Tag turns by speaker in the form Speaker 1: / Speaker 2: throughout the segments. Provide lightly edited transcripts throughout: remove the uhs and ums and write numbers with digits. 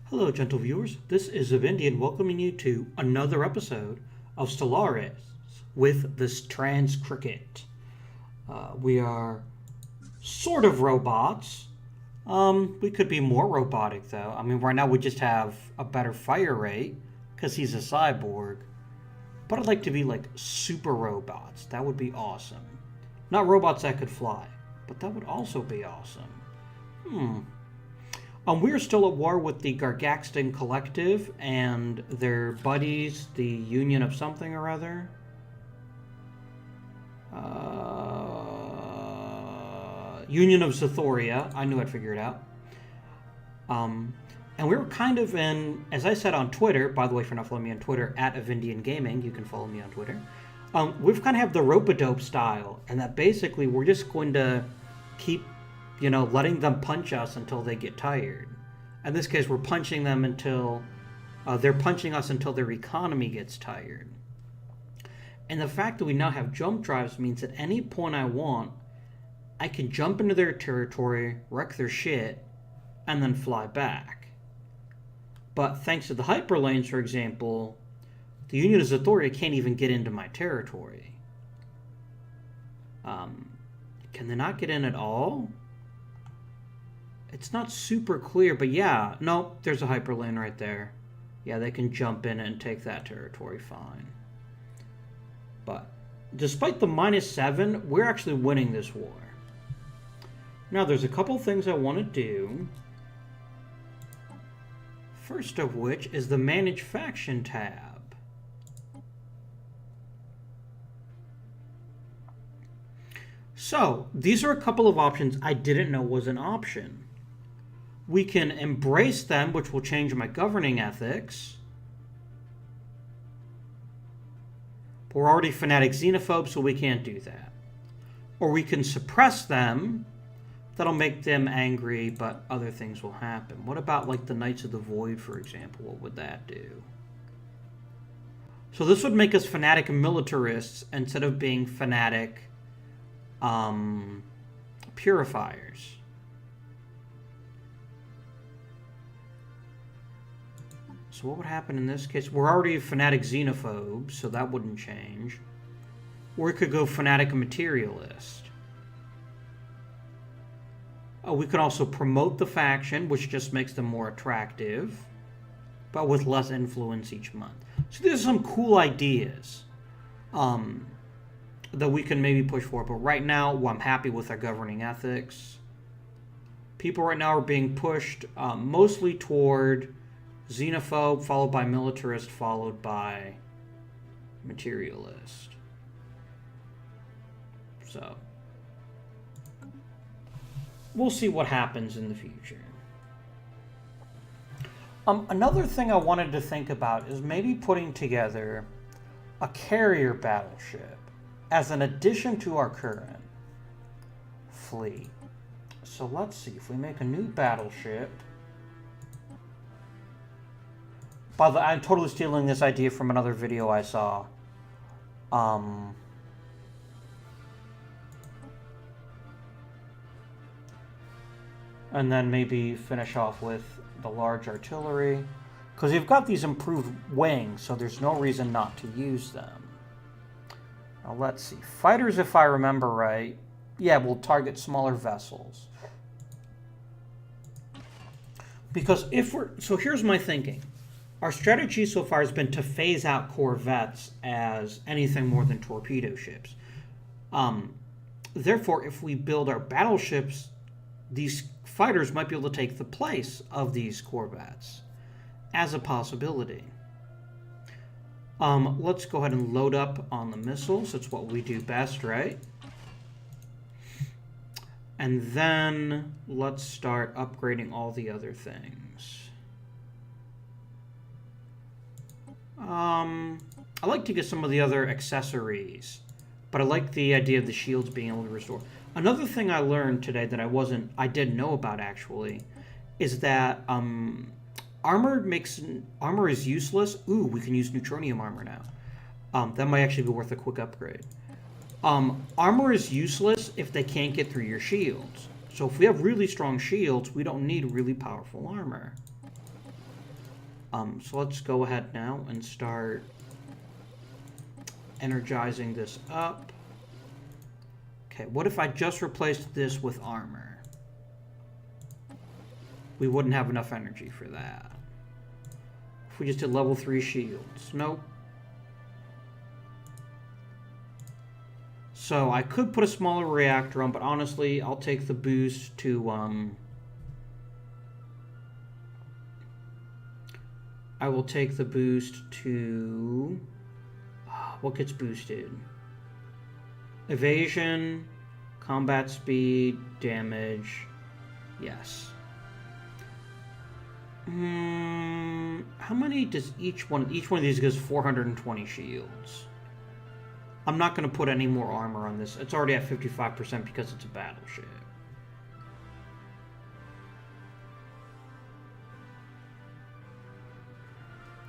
Speaker 1: Hello, gentle viewers. This is Indian welcoming you to another episode of Stellaris with this trans Krikkit. We are sort of robots. We could be more robotic, though. I mean, right now we just have a better fire rate because he's a cyborg. But I'd like to be like super robots. That would be awesome. Not robots that could fly, but that would also be awesome. We're still at war with the Gargaxton Collective and their buddies, the Union of something or other. Union of Zathoria. I knew I'd figure it out. And we were kind of in, as I said on Twitter, by the way, if you're not following me on Twitter, at Avindian Gaming, you can follow me on Twitter. We've kind of have the rope-a-dope style, and that basically we're just going to keep letting them punch us until they get tired. In this case, we're punching them until they're punching us until their economy gets tired. And the fact that we now have jump drives means at any point I want, I can jump into their territory, wreck their shit, and then fly back. But thanks to the hyperlanes, for example, the Union of Zathoria can't even get into my territory. Can they not get in at all? It's not super clear, but yeah. No, there's a hyperlane right there. Yeah, they can jump in and take that territory fine. But despite the -7, we're actually winning this war. Now, there's a couple things I want to do. First of which is the Manage Faction tab. So, these are a couple of options I didn't know was an option. We can embrace them, which will change my governing ethics. But we're already fanatic xenophobes, so we can't do that. Or we can suppress them. That'll make them angry, but other things will happen. What about, like, the Knights of the Void, for example? What would that do? So this would make us fanatic militarists instead of being fanatic purifiers. So what would happen in this case? We're already fanatic xenophobes, so that wouldn't change. Or we could go fanatic materialist. We could also promote the faction, which just makes them more attractive, but with less influence each month. So these are some cool ideas that we can maybe push for. But right now, I'm happy with our governing ethics. People right now are being pushed mostly toward xenophobe, followed by militarist, followed by materialist. So we'll see what happens in the future. Another thing I wanted to think about is maybe putting together a carrier battleship as an addition to our current fleet. So let's see, if we make a new battleship. By the way, I'm totally stealing this idea from another video I saw. And then maybe finish off with the large artillery. Because you've got these improved wings, so there's no reason not to use them. Now let's see. Fighters, if I remember right, yeah, will target smaller vessels. Because if we're... So here's my thinking. Our strategy so far has been to phase out corvettes as anything more than torpedo ships. Therefore, if we build our battleships, these fighters might be able to take the place of these corvettes as a possibility. Let's go ahead and load up on the missiles. That's what we do best, right? And then let's start upgrading all the other things. I like to get some of the other accessories, but I like the idea of the shields being able to restore. Another thing I learned today that I didn't know about actually, is that armor is useless. Ooh, we can use neutronium armor now. That might actually be worth a quick upgrade. Armor is useless if they can't get through your shields. So if we have really strong shields, we don't need really powerful armor. So let's go ahead now and start energizing this up. Okay, what if I just replaced this with armor? We wouldn't have enough energy for that. If we just did level 3 shields. Nope. So I could put a smaller reactor on, but honestly, I'll take the boost to, I will take the boost to, what gets boosted? Evasion, combat speed, damage, yes. How many does each one of these gives 420 shields. I'm not going to put any more armor on this. It's already at 55% because it's a battleship.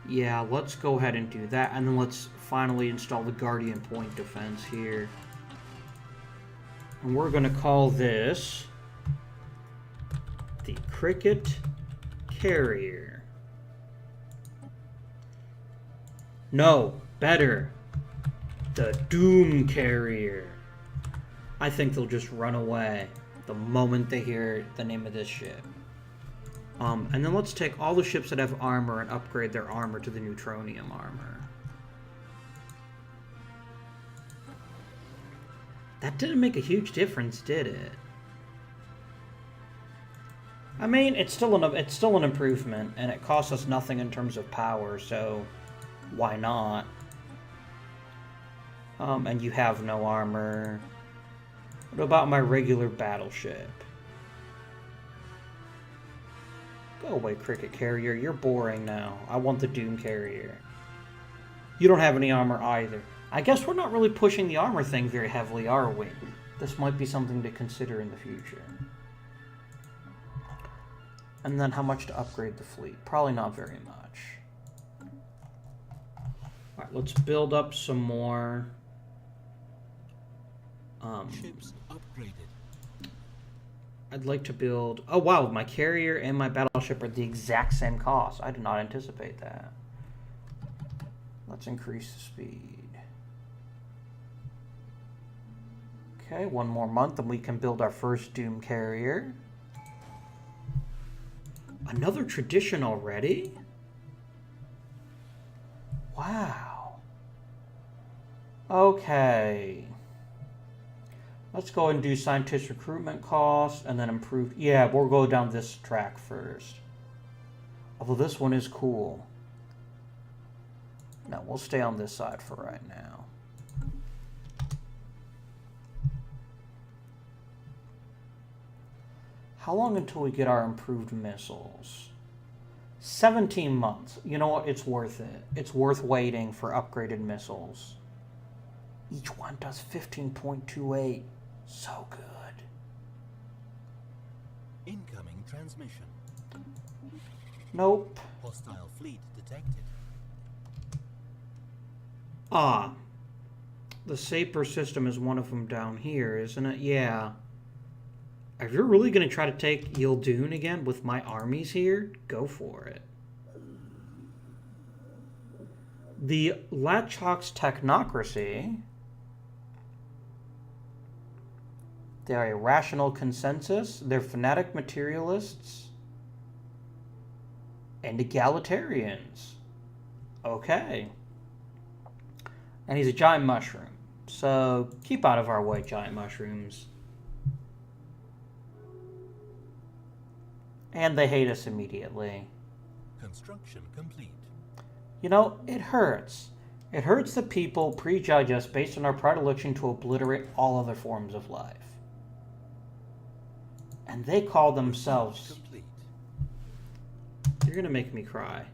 Speaker 1: Yeah, let's go ahead and do that. And then let's finally install the Guardian Point defense here. And we're going to call this the Krikkit Carrier. No, better. The Doom Carrier. I think they'll just run away the moment they hear the name of this ship. And then let's take all the ships that have armor and upgrade their armor to the neutronium armor. That didn't make a huge difference, did it? I mean, it's still an improvement, and it costs us nothing in terms of power, so why not? And you have no armor. What about my regular battleship? Go away, Krikkit Carrier. You're boring now. I want the Doom Carrier. You don't have any armor either. I guess we're not really pushing the armor thing very heavily, are we? This might be something to consider in the future. And then how much to upgrade the fleet? Probably not very much. Alright, let's build up some more.
Speaker 2: Ships upgraded.
Speaker 1: I'd like to build... Oh, wow, my carrier and my battleship are the exact same cost. I did not anticipate that. Let's increase the speed. Okay, one more month and we can build our first Doom Carrier. Another tradition already? Wow. Okay. Let's go and do scientist recruitment costs and then improve. Yeah, we'll go down this track first. Although this one is cool. No, we'll stay on this side for right now. How long until we get our improved missiles? 17 months. You know what? It's worth it. It's worth waiting for upgraded missiles. Each one does 15.28. So good.
Speaker 2: Incoming transmission.
Speaker 1: Nope.
Speaker 2: Hostile fleet detected.
Speaker 1: Ah. The Saper system is one of them down here, isn't it? Yeah. If you're really going to try to take Yildoon again with my armies here, go for it. The Latchhawk's technocracy... They are a rational consensus. They're fanatic materialists. And egalitarians. Okay. And he's a giant mushroom. So keep out of our way, giant mushrooms. And they hate us immediately.
Speaker 2: Construction complete.
Speaker 1: You know, it hurts. It hurts that people prejudge us based on our predilection to obliterate all other forms of life. And they call themselves...
Speaker 2: Complete.
Speaker 1: You're going to make me cry.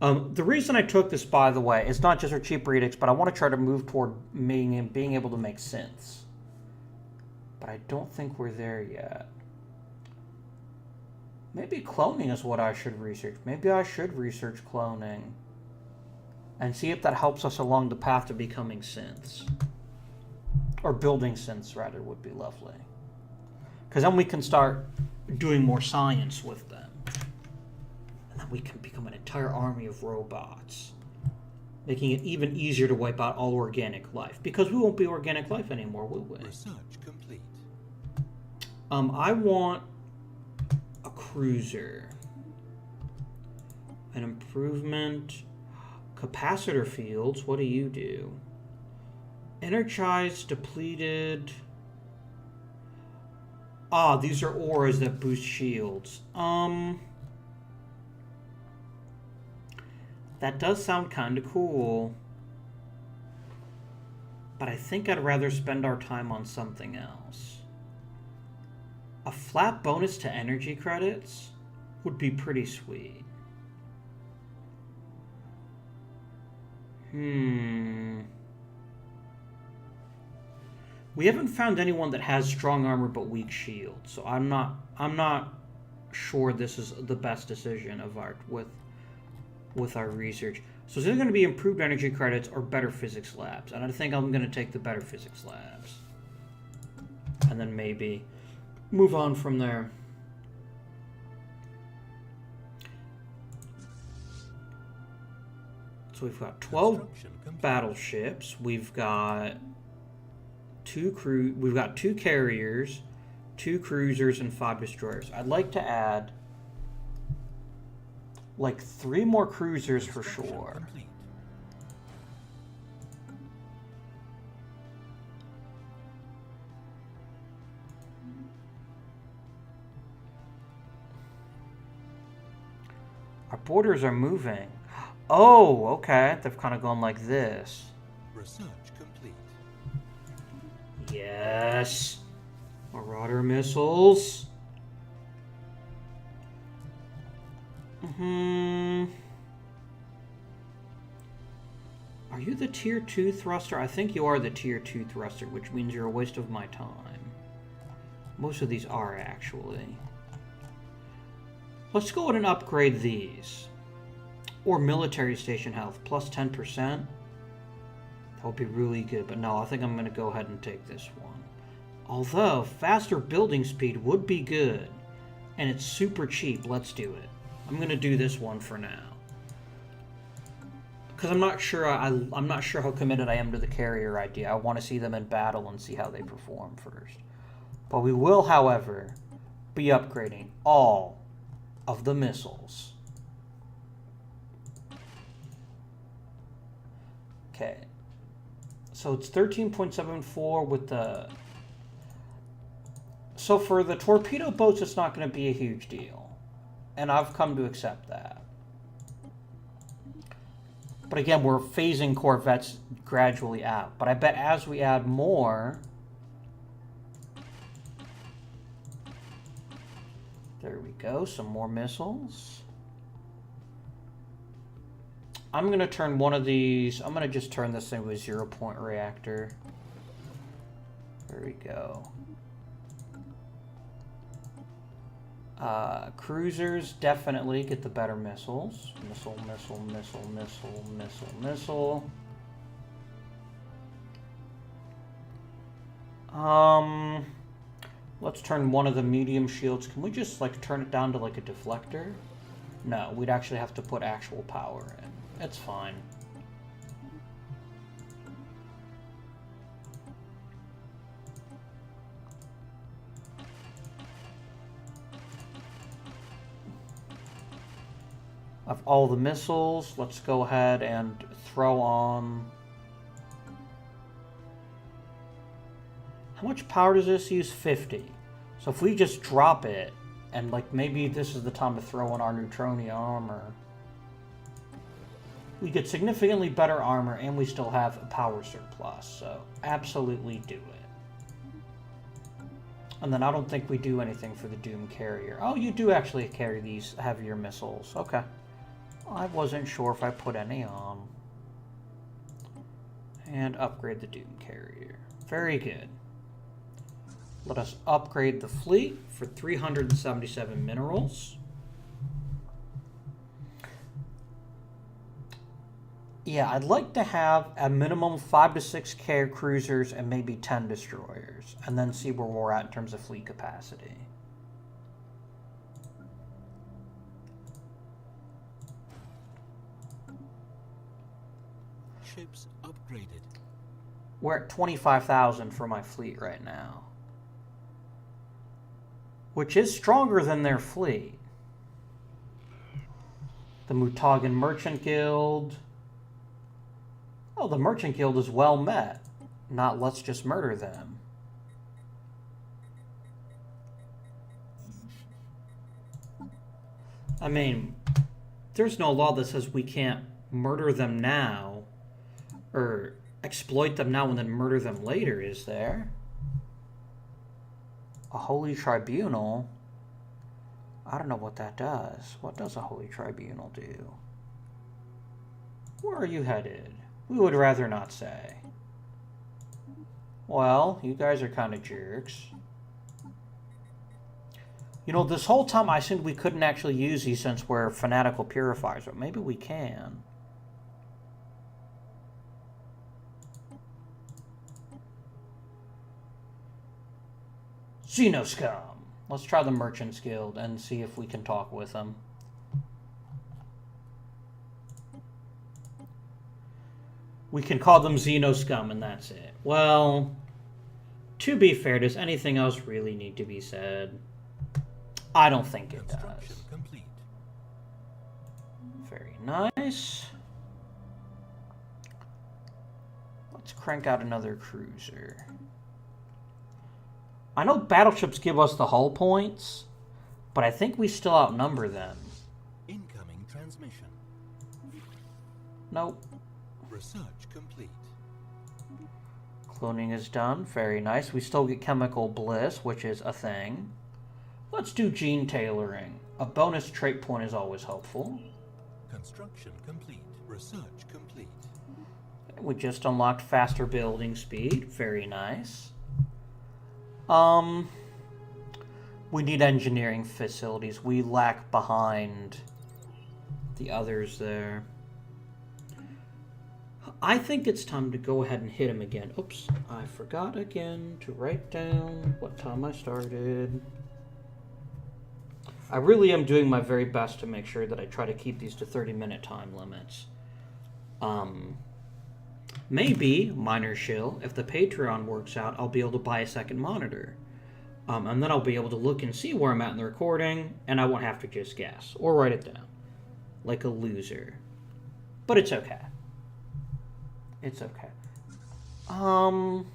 Speaker 1: The reason I took this, by the way, is not just for cheaper edicts, but I want to try to move toward being able to make synths. But I don't think we're there yet. Maybe cloning is what I should research. Maybe I should research cloning. And see if that helps us along the path to becoming synths. Or building synths, rather, would be lovely. Because then we can start doing more science with them. And then we can become an entire army of robots, making it even easier to wipe out all organic life. Because we won't be organic life anymore, will we?
Speaker 2: Research complete.
Speaker 1: I want a cruiser. An improvement. Capacitor fields, what do you do? Energized, depleted. Ah, these are auras that boost shields. That does sound kind of cool. But I think I'd rather spend our time on something else. A flat bonus to energy credits would be pretty sweet. We haven't found anyone that has strong armor but weak shield, so I'm not sure this is the best decision of our with our research. So is it going to be improved energy credits or better physics labs? And I think I'm going to take the better physics labs. And then maybe move on from there. So we've got 12 battleships. We've got two carriers, 2 cruisers, and 5 destroyers. I'd like to add like 3 more cruisers for sure.
Speaker 2: Complete.
Speaker 1: Our borders are moving. Oh, okay. They've kind of gone like this.
Speaker 2: Research complete.
Speaker 1: Yes. Marauder missiles. Are you the tier 2 thruster? I think you are the tier 2 thruster, which means you're a waste of my time. Most of these are, actually. Let's go ahead and upgrade these. Or military station health, plus 10%. That would be really good, but no, I think I'm going to go ahead and take this one. Although, faster building speed would be good. And it's super cheap, let's do it. I'm going to do this one for now. Because I'm not sure I'm not sure how committed I am to the carrier idea. I want to see them in battle and see how they perform first. But we will, however, be upgrading all of the missiles. Okay. So it's 13.74 with the... So for the torpedo boats, it's not going to be a huge deal. And I've come to accept that. But again, we're phasing corvettes gradually out. But I bet as we add more... There we go, some more missiles. I'm going to turn one of these... I'm going to just turn this into a 0-point reactor. There we go. Cruisers definitely get the better missiles. Missile, missile, missile, missile, missile, missile. Let's turn one of the medium shields. Can we just like turn it down to like a deflector? No, we'd actually have to put actual power in. It's fine. Of all the missiles, let's go ahead and throw on... How much power does this use? 50. So if we just drop it, and like maybe this is the time to throw in our Neutronia armor, we get significantly better armor and we still have a power surplus. So absolutely do it. And then I don't think we do anything for the Doom carrier. Oh, you do actually carry these heavier missiles. Okay. I wasn't sure if I put any on. And upgrade the Doom carrier. Very good. Let us upgrade the fleet for 377 minerals. Yeah, I'd like to have a minimum 5 to 6 cruisers and maybe 10 destroyers. And then see where we're at in terms of fleet capacity.
Speaker 2: Ships upgraded.
Speaker 1: We're at 25,000 for my fleet right now, which is stronger than their fleet. The Mutagan Merchant Guild. Oh, the Merchant Guild is well met. Not let's just murder them. I mean, there's no law that says we can't murder them now or exploit them now and then murder them later, is there? A holy tribunal? I don't know what that does. What does a holy tribunal do? Where are you headed? We would rather not say. Well, you guys are kind of jerks. You know, this whole time I assumed we couldn't actually use these since we're fanatical purifiers, but maybe we can. Xenoscum. Let's try the Merchants Guild and see if we can talk with them. We can call them Xenoscum and that's it. Well, to be fair, does anything else really need to be said? I don't think it does.
Speaker 2: Complete.
Speaker 1: Very nice. Let's crank out another cruiser. I know battleships give us the hull points, but I think we still outnumber them.
Speaker 2: Incoming transmission.
Speaker 1: Nope.
Speaker 2: Research complete.
Speaker 1: Cloning is done. Very nice. We still get chemical bliss, which is a thing. Let's do gene tailoring. A bonus trait point is always helpful.
Speaker 2: Construction complete. Research complete.
Speaker 1: We just unlocked faster building speed. Very nice. We need engineering facilities. We lag behind the others there. I think it's time to go ahead and hit him again. Oops, I forgot again to write down what time I started. I really am doing my very best to make sure that I try to keep these to 30-minute time limits. Maybe, minor shill, if the Patreon works out, I'll be able to buy a second monitor. And then I'll be able to look and see where I'm at in the recording, and I won't have to just guess or write it down like a loser. But it's okay. It's okay. Alright,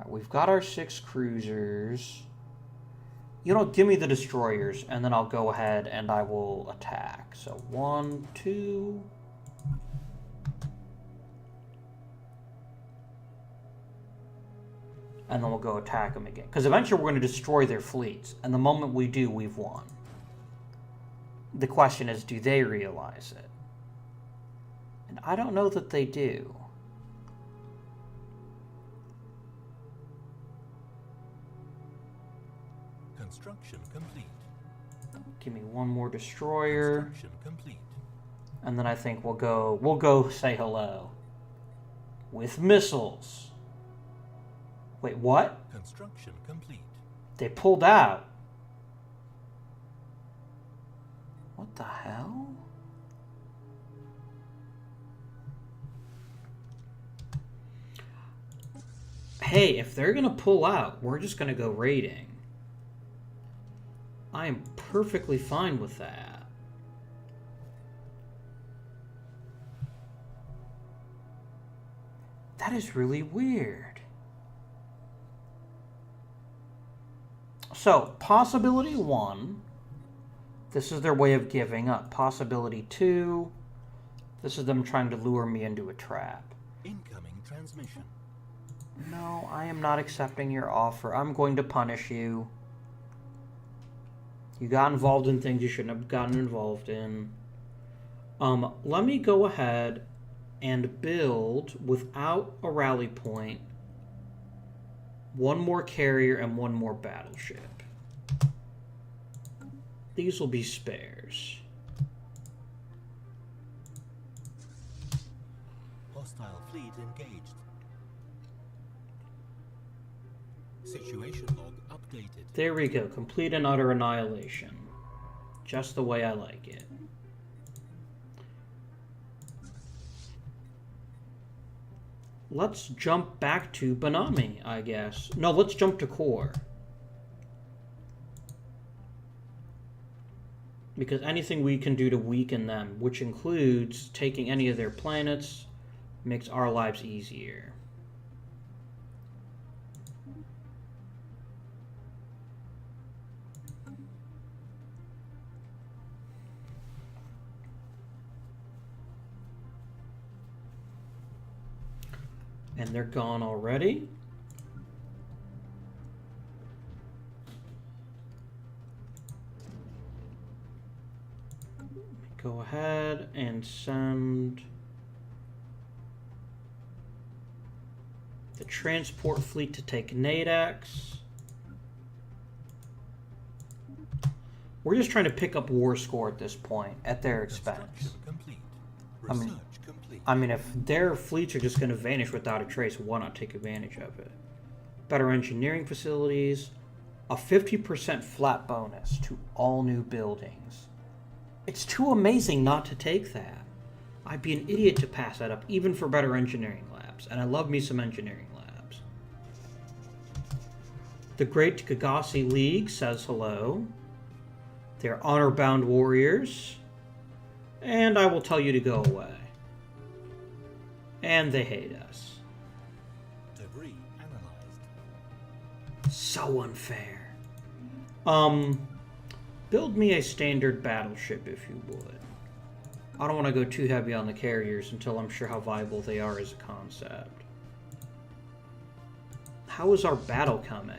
Speaker 1: we've got our 6 cruisers. You know, give me the destroyers, and then I'll go ahead and I will attack. So 1, 2... and then we'll go attack them again. Because eventually we're going to destroy their fleets. And the moment we do, we've won. The question is, do they realize it? And I don't know that they do.
Speaker 2: Construction complete.
Speaker 1: Give me one more destroyer.
Speaker 2: Construction complete.
Speaker 1: And then I think we'll go say hello. With missiles. Wait, what?
Speaker 2: Construction complete.
Speaker 1: They pulled out. What the hell? Hey, if they're gonna pull out, we're just gonna go raiding. I am perfectly fine with that. That is really weird. So, possibility 1, this is their way of giving up. Possibility 2, this is them trying to lure me into a trap.
Speaker 2: Incoming transmission.
Speaker 1: No, I am not accepting your offer. I'm going to punish you. You got involved in things you shouldn't have gotten involved in. Let me go ahead and build, without a rally point, 1 more carrier and 1 more battleship. These will be spares.
Speaker 2: Hostile fleet engaged. Situation log updated.
Speaker 1: There we go. Complete and utter annihilation. Just the way I like it. let's jump back to Benami, I guess. No, let's jump to Core. Because anything we can do to weaken them, which includes taking any of their planets, makes our lives easier. And they're gone already. Go ahead and send the transport fleet to take Nadex. We're just trying to pick up war score at this point, at their expense.
Speaker 2: Complete. Research complete.
Speaker 1: I mean, if their fleets are just going to vanish without a trace, why not take advantage of it? Better engineering facilities, a 50% flat bonus to all new buildings. It's too amazing not to take that. I'd be an idiot to pass that up, even for better engineering labs. And I love me some engineering labs. The Great Kagasi League says hello. They're honor-bound warriors. And I will tell you to go away. And they hate us.
Speaker 2: Debris analyzed.
Speaker 1: So unfair. Build me a standard battleship, if you would. I don't want to go too heavy on the carriers until I'm sure how viable they are as a concept. How is our battle coming?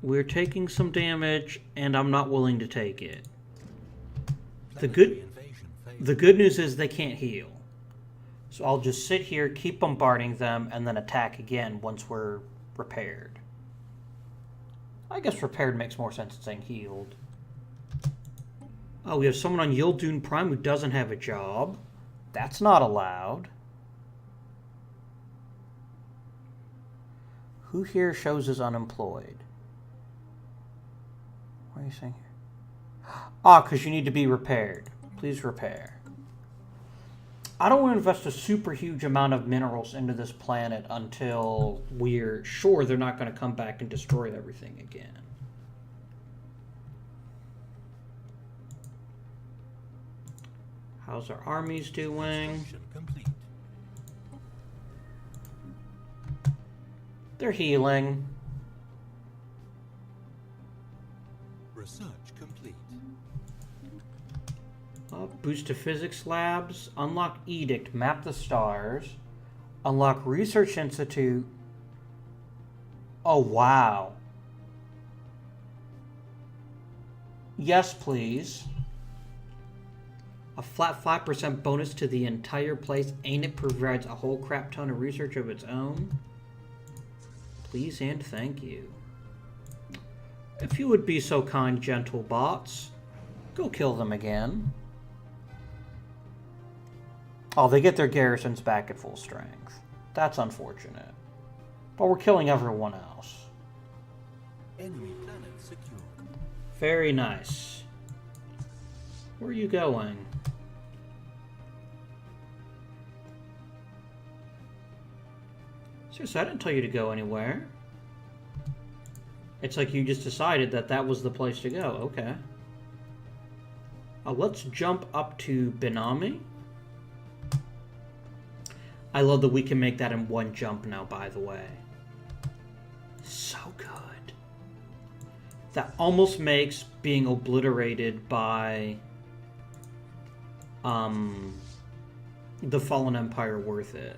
Speaker 1: We're taking some damage, and I'm not willing to take it. The good news is they can't heal. So I'll just sit here, keep bombarding them, and then attack again once we're repaired. I guess repaired makes more sense than saying healed. Oh, we have someone on Yildoon Prime who doesn't have a job. That's not allowed. Who here shows as unemployed? What are you saying here? Ah, because you need to be repaired. Please repair. I don't want to invest a super huge amount of minerals into this planet until we're sure they're not going to come back and destroy everything again. How's our armies doing? They're healing.
Speaker 2: Research complete.
Speaker 1: Boost to physics labs. Unlock edict. Map the stars. Unlock research institute. Oh, wow. Yes, please. A flat 5% bonus to the entire place. Ain't it provides a whole crap ton of research of its own? Please and thank you. If you would be so kind, gentle bots, go kill them again. Oh, they get their garrisons back at full strength. That's unfortunate. But we're killing everyone else.
Speaker 2: Enemy planet secured.
Speaker 1: Very nice. Where are you going? Seriously, I didn't tell you to go anywhere. It's like you just decided that that was the place to go. Okay. Let's jump up to Benami. I love that we can make that in one jump now, by the way. So good. That almost makes being obliterated by the Fallen Empire worth it.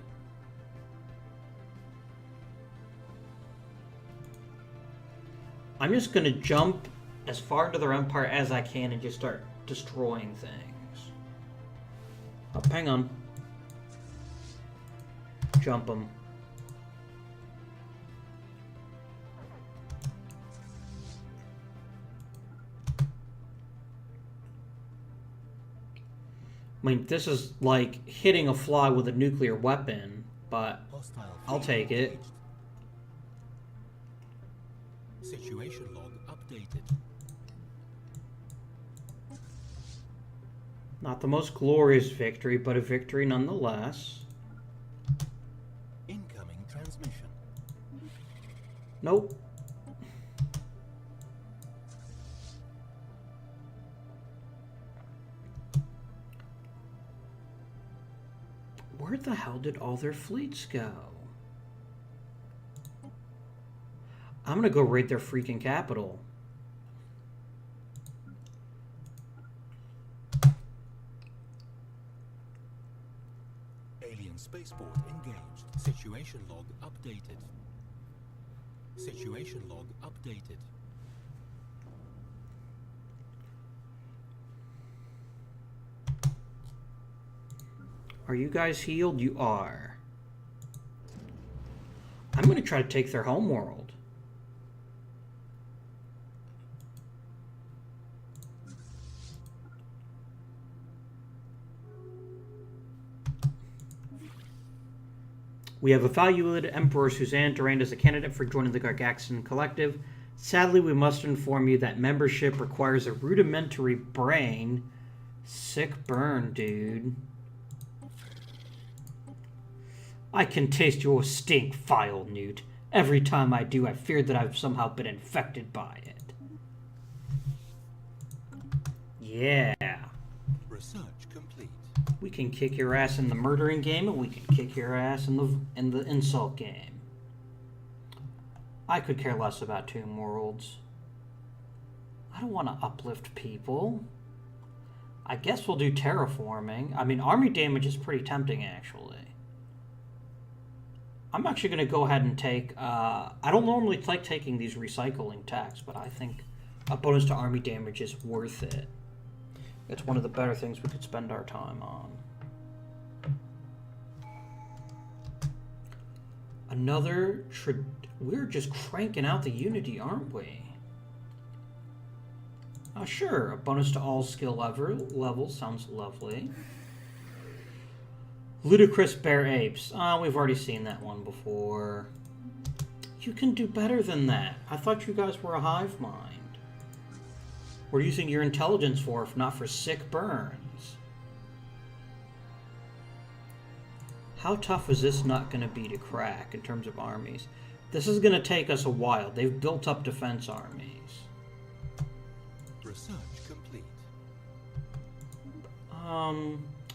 Speaker 1: I'm just going to jump as far into their empire as I can and just start destroying things. Oh, hang on. Jump them. I mean, this is like hitting a fly with a nuclear weapon, but
Speaker 2: Hostile
Speaker 1: I'll
Speaker 2: fleet
Speaker 1: take it.
Speaker 2: engaged. Situation log updated.
Speaker 1: Not the most glorious victory, but a victory nonetheless.
Speaker 2: Incoming transmission.
Speaker 1: Nope. Where the hell did all their fleets go? I'm gonna go raid their freaking capital.
Speaker 2: Alien spaceport engaged. Situation log updated. Situation log updated.
Speaker 1: Are you guys healed? You are. I'm gonna try to take their homeworld. We have evaluated Emperor Suzanne Durand as a candidate for joining the Gargaxian Collective. Sadly, we must inform you that membership requires a rudimentary brain. Sick burn, dude. I can taste your stink, vile newt. Every time I do, I fear that I've somehow been infected by it. Yeah.
Speaker 2: Research complete.
Speaker 1: We can kick your ass in the murdering game, and we can kick your ass in the insult game. I could care less about Tomb Worlds. I don't want to uplift people. I guess we'll do terraforming. I mean, army damage is pretty tempting, actually. I'm actually going to go ahead and take... I don't normally like taking these recycling tax, but I think a bonus to army damage is worth it. It's one of the better things we could spend our time on. Another... We're just cranking out the Unity, aren't we? Sure. A bonus to all skill levels sounds lovely. Ludicrous Bear Apes. We've already seen that one before. You can do better than that. I thought you guys were a hive mind. What are you using your intelligence for, if not for sick burns? How tough is this not going to be to crack in terms of armies? This is going to take us a while. They've built up defense armies.
Speaker 2: Research complete.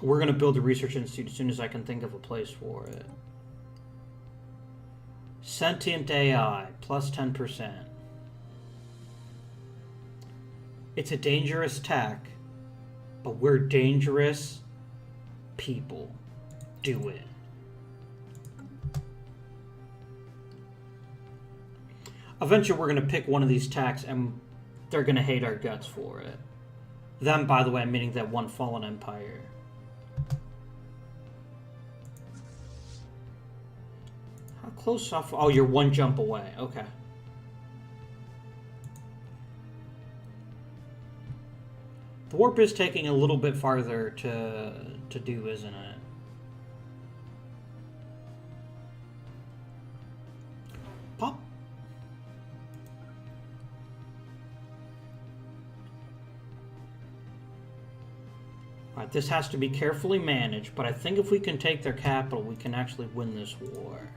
Speaker 1: We're going to build a research institute as soon as I can think of a place for it. Sentient AI, plus 10%. It's a dangerous tech, but we're dangerous people. Do it. Eventually, we're going to pick one of these techs, and they're going to hate our guts for it. Them, by the way, meaning that one fallen empire. How close off? Oh, you're one jump away. Okay. The warp is taking a little bit farther to do, isn't it? Pop. Alright, this has to be carefully managed, but I think if we can take their capital, we can actually win this war.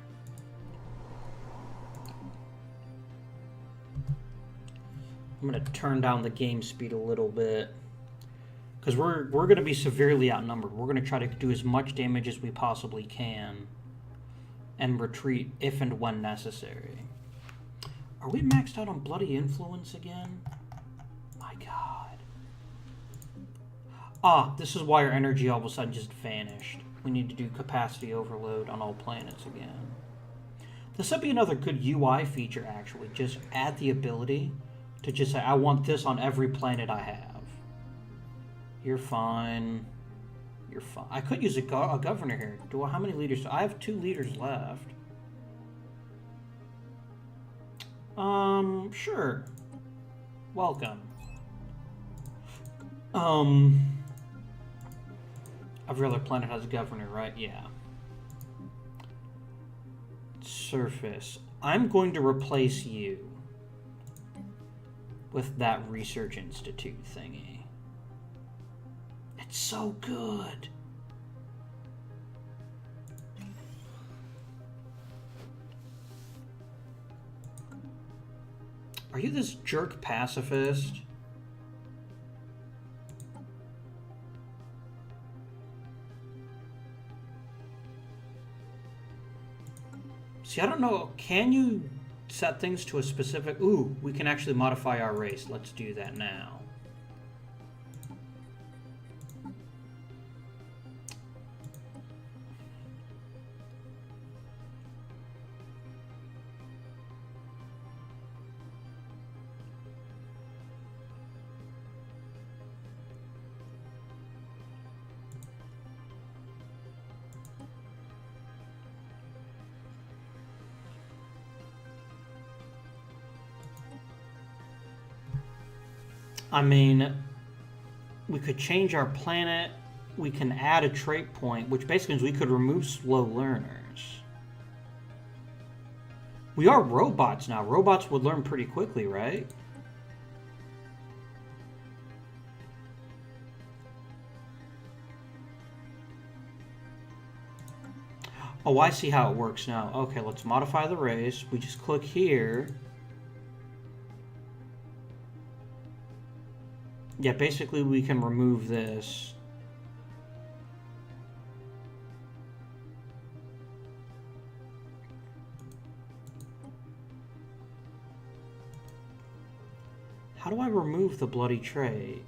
Speaker 1: I'm going to turn down the game speed a little bit. Because we're going to be severely outnumbered. We're going to try to do as much damage as we possibly can. And retreat if and when necessary. Are we maxed out on Bloody Influence again? My god. Ah, this is why our energy all of a sudden just vanished. We need to do capacity overload on all planets again. This would be another good UI feature, actually. Just add the ability to just say, I want this on every planet I have. You're fine. You're fine. I could use a governor here. How many leaders? I have 2 leaders left. Sure. Welcome. Every other planet has a governor, right? Yeah. Surface. I'm going to replace you with that research institute thingy. It's so good. Are you this jerk pacifist? See, I don't know. Can you set things to a specific... Ooh, we can actually modify our race. Let's do that now. I mean, we could change our planet. We can add a trait point, which basically means we could remove slow learners. We are robots now. Robots would learn pretty quickly, right? Oh, I see how it works now. Okay, let's modify the race. We just click here. Yeah, basically we can remove this. How do I remove the bloody trait?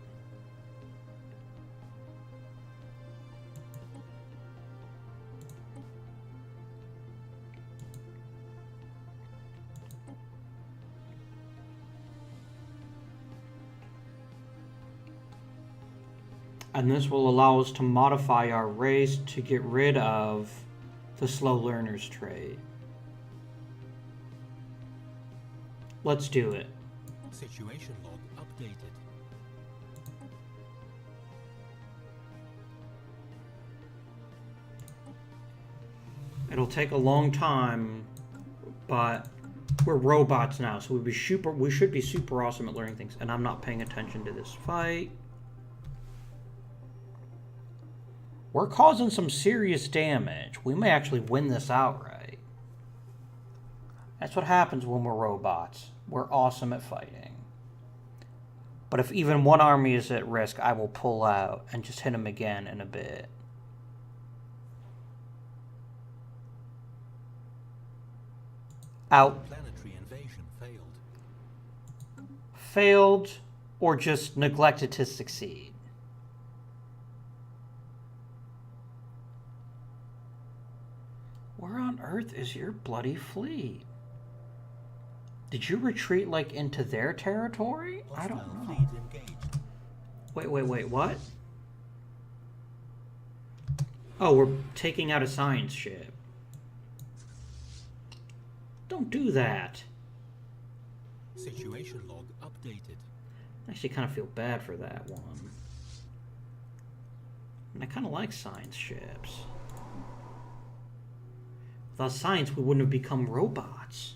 Speaker 1: And this will allow us to modify our race to get rid of the slow learners trait. Let's do it.
Speaker 2: Situation log updated.
Speaker 1: It'll take a long time, but we're robots now, so we should be super awesome at learning things. And I'm not paying attention to this fight. We're causing some serious damage. We may actually win this outright. That's what happens when we're robots. We're awesome at fighting. But if even one army is at risk, I will pull out and just hit them again in a bit. Out.
Speaker 2: Planetary invasion failed.
Speaker 1: Failed or just neglected to succeed. Where on earth is your bloody fleet? Did you retreat, like, into their territory? I don't know.
Speaker 2: Fleet engaged.
Speaker 1: Wait, what? Oh, we're taking out a science ship. Don't do that.
Speaker 2: Situation log updated.
Speaker 1: I actually kind of feel bad for that one. And I kind of like science ships. Without science, we wouldn't have become robots.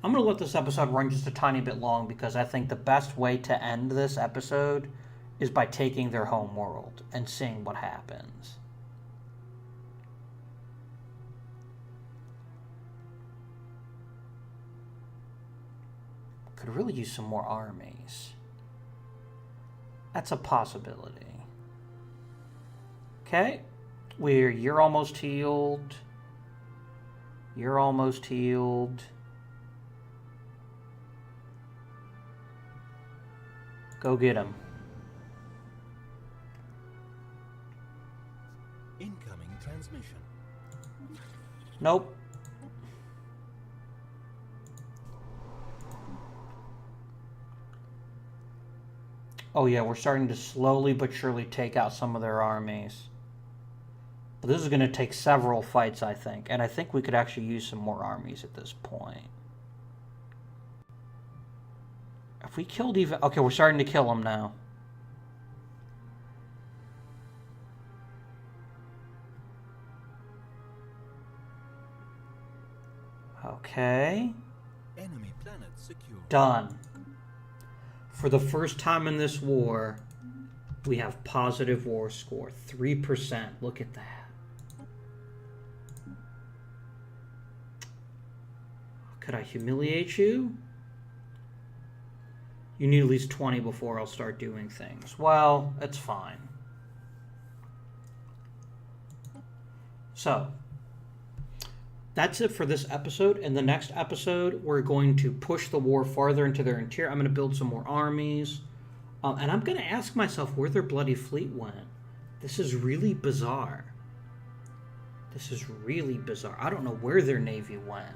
Speaker 1: I'm going to let this episode run just a tiny bit long because I think the best way to end this episode is by taking their home world and seeing what happens. Could really use some more armies. That's a possibility. Okay. You're almost healed. You're almost healed. Go get him.
Speaker 2: Incoming transmission.
Speaker 1: Nope. Oh yeah, we're starting to slowly but surely take out some of their armies. But this is going to take several fights, I think. And I think we could actually use some more armies at this point. If we killed even... Okay, we're starting to kill them now. Okay.
Speaker 2: Enemy planet secure.
Speaker 1: Done. For the first time in this war, we have positive war score. 3%. Look at that. Could I humiliate you? You need at least 20 before I'll start doing things. Well, it's fine. So, that's it for this episode. In the next episode, we're going to push the war farther into their interior. I'm going to build some more armies. And I'm going to ask myself where their bloody fleet went. This is really bizarre. This is really bizarre. I don't know where their navy went.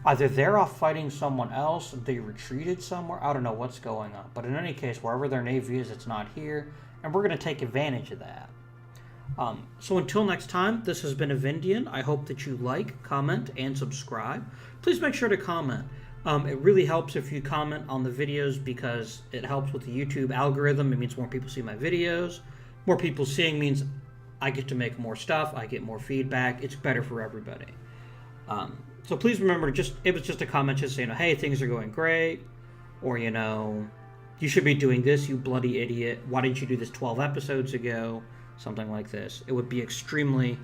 Speaker 1: Either they're off fighting someone else, they retreated somewhere. I don't know what's going on. But in any case, wherever their navy is, it's not here. And we're going to take advantage of that. So until next time, this has been Avindian. I hope that you like, comment, and subscribe. Please make sure to comment. It really helps if you comment on the videos because it helps with the YouTube algorithm. It means more people see my videos. More people seeing means I get to make more stuff. I get more feedback. It's better for everybody. So please remember, it was just a comment just saying, hey, things are going great. Or, you should be doing this, you bloody idiot. Why didn't you do this 12 episodes ago? Something like this. It would be extremely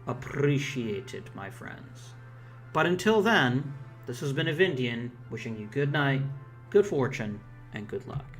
Speaker 1: appreciated, my friends. But until then, this has been Avindian, wishing you good night, good fortune, and good luck.